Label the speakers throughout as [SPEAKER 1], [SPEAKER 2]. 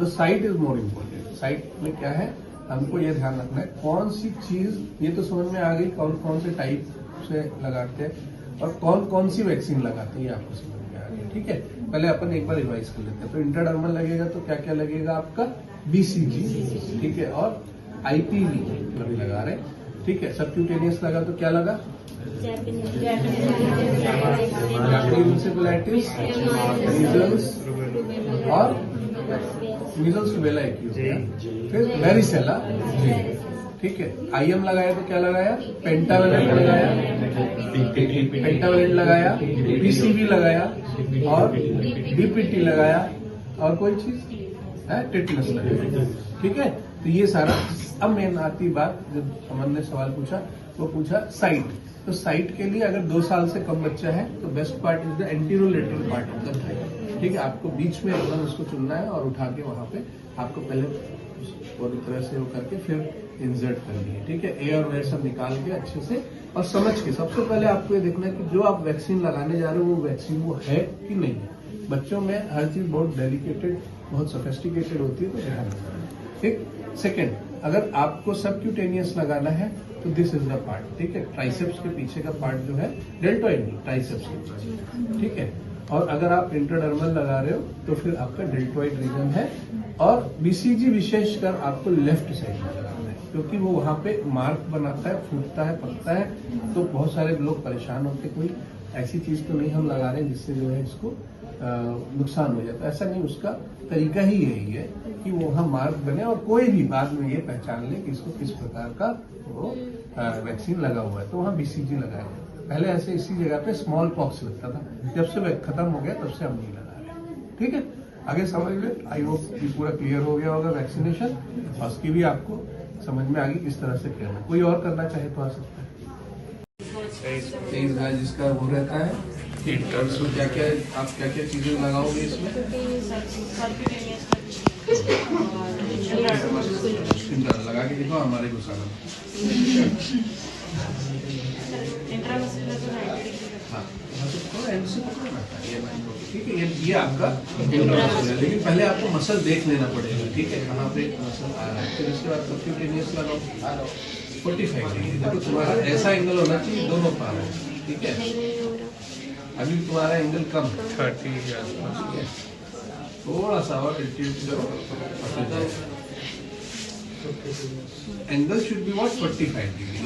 [SPEAKER 1] Site is more important. Site में क्या है, हमको ये ध्यान रखना है कौन सी चीज, ये तो समझ में आ गई कौन कौन से टाइप से लगाते हैं और कौन कौन सी वैक्सीन लगाते हैं, ये आपको समझ में आ गई। ठीक है, पहले अपन एक बार रिवाइज कर लेते हैं। तो इंट्राडर्मल लगेगा तो क्या क्या लगेगा आपका, बीसीजी, ठीक है, और आईपीवी अभी लगा रहे, ठीक है। सबक्यूटेनियस लगा तो क्या लगा, इंसेफेलाइटिस, मीजल्स और मीजल्स रूबेला एक ही हो गया, फिर वेरिसेला, ठीक है। आईएम लगाया तो क्या लगाया, पेंटावेलेंट लगाया, पेंटावेलेंट लगाया, पीसीवी लगाया और डीपीटी लगाया और कोई चीज है, टिटनस लगाया, ठीक है। तो ये सारा, अब मेन आती बात, जब अमन ने सवाल पूछा वो पूछा साइट। तो साइट के लिए अगर 2 साल से कम बच्चा है तो best part is the anterolateral part of the thigh, ठीक है। आपको बीच में एकदम उसको चुनना है और उठा के वहां पे आपको पहले पूरी तरह से वो करके फिर इंसर्ट करनी है, ठीक है। एयर वेयर सब निकाल के अच्छे से और समझ के, सबसे पहले आपको ये देखना है कि जो आप वैक्सीन लगाने जा रहे हो वो वैक्सीन वो है कि नहीं है। बच्चों में हर चीज बहुत डेलिकेटेड, बहुत सोफिस्टिकेटेड होती है, तो ध्यान रखना, ठीक। सेकेंड, अगर आपको सबक्यूटेनियस लगाना है तो दिस इज द पार्ट, ठीक है। ट्राइसेप्स के पीछे का पार्ट जो है, डेल्टॉइड नहीं, ट्राइसेप्स के पीछे, ठीक है। और अगर आप इंट्राडर्मल लगा रहे हो तो फिर आपका डेल्टॉइड रीजन है, और बीसीजी विशेषकर आपको लेफ्ट साइड में लगाना है, क्योंकि वो वहां पे मार्क बनाता है, फूटता है, पकता है, तो बहुत सारे लोग परेशान होते, कोई ऐसी चीज तो नहीं हम लगा रहे हैं जिससे जो है इसको नुकसान हो जाता है, ऐसा नहीं। उसका तरीका ही यही है कि वो वहां मार्क बने और कोई भी बाद में ये पहचान ले कि इसको किस प्रकार का वो वैक्सीन लगा हुआ है, तो वहां बीसीजी लगाया। पहले ऐसे इसी जगह पे स्मॉल पॉक्स लगता था, जब से खत्म हो गया तब से हम नहीं लगा रहे, ठीक है। आगे समझ ले, आई होप कि पूरा क्लियर हो गया होगा वैक्सीनेशन, और उसकी भी आपको समझ में आ गई किस तरह से करना। कोई और करना चाहे तो आ सकता है। जिसका वो रहता है इसमें क्या क्या, आप क्या क्या चीजें लगाओगे इसमें, लगा के दिखाओ हमारे को सारा। हाँ, ठीक है, ये आपका इंट्रामसकुलर है, लेकिन पहले आपको मसल देख लेना पड़ेगा, ठीक है, कहाँ पे मसल आ रहा है। फिर उसके बाद सबक्यूटेनियस लगाओ 45 डिग्री, देखो तुम्हारा ऐसा एंगल होना चाहिए दोनों पार, ठीक है। अभी तुम्हारा एंगल कम 30 के आसपास, थोड़ा सा और angle should be what 45 degree,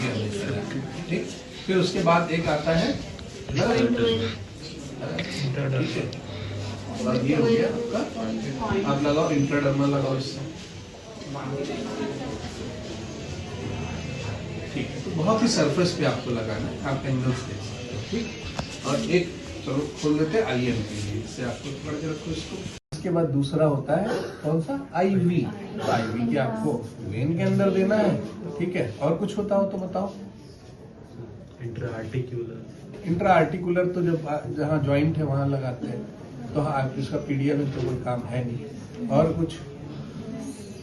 [SPEAKER 1] ठीक। फिर उसके बाद एक आता है, ठीक है, और ये हो गया आपका। आप लगाओ इंट्राडर्मल लगाओ इससे, ठीक है। तो बहुत ही सरफेस पे आपको लगाना है, आप एंगल्स देख सकते हो, ठीक। और एक चलो खोल लेते हैं आईएम के लिए, इससे आपको पकड़ के रखो इसको। इसके बाद दूसरा होता है कौन सा, आईवी। तो आईवी की आपको वेन के अंदर देना है, ठीक है। और कुछ होता हो तो बताओ। इंट्रा आर्टिकुलर तो जब जहाँ ज्वाइंट है वहां लगाते हैं, तो हाँ इसका पीडीएम में तो कोई काम है नहीं, और कुछ,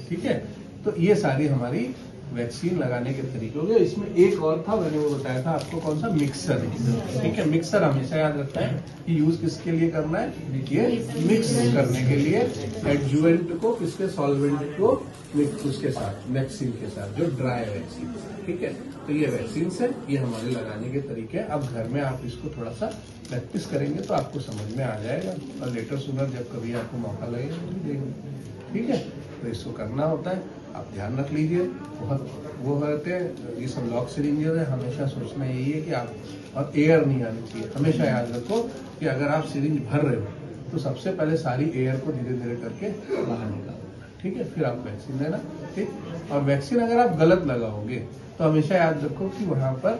[SPEAKER 1] ठीक है। तो ये सारी हमारी वैक्सीन लगाने के तरीके हो गए। इसमें एक और था, मैंने वो बताया था आपको, कौन सा, मिक्सर, ठीक है। मिक्सर हमेशा याद रखता है कि यूज किसके लिए करना है, देखिए मिक्स करने के लिए एडजुवेंट को, किसके, सॉल्वेंट को उसके साथ, वैक्सीन के साथ, जो ड्राई वैक्सीन, ठीक है। तो ये वैक्सीन है, ये हमारे लगाने के तरीके हैं। अब घर में आप इसको थोड़ा सा प्रैक्टिस करेंगे तो आपको समझ में आ जाएगा, और लेटर सुनर जब कभी आपको मौका लगेगा तो देंगे, ठीक है। तो इसको करना होता है, आप ध्यान रख लीजिए। बहुत वो रहते हैं ये सब लॉक सिरिंजेस है, हमेशा सोचना यही है कि आप, और एयर नहीं आनी चाहिए। हमेशा याद रखो कि अगर आप सिरिंज भर रहे हो तो सबसे पहले सारी एयर को धीरे धीरे करके बाहर निकाल देना, ठीक है। फिर आप वैक्सीन देना, ठीक। और वैक्सीन अगर आप गलत लगाओगे तो हमेशा याद रखो कि वहां पर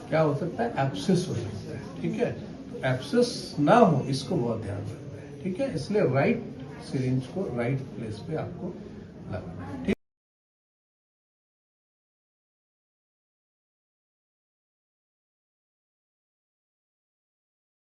[SPEAKER 1] क्या हो सकता है, एब्सेस हो सकता है, ठीक है। एब्सेस ना हो, इसको बहुत ध्यान रखना है, ठीक है। इसलिए राइट सिरिंज को राइट प्लेस पे आपको लगाना है, ठीक।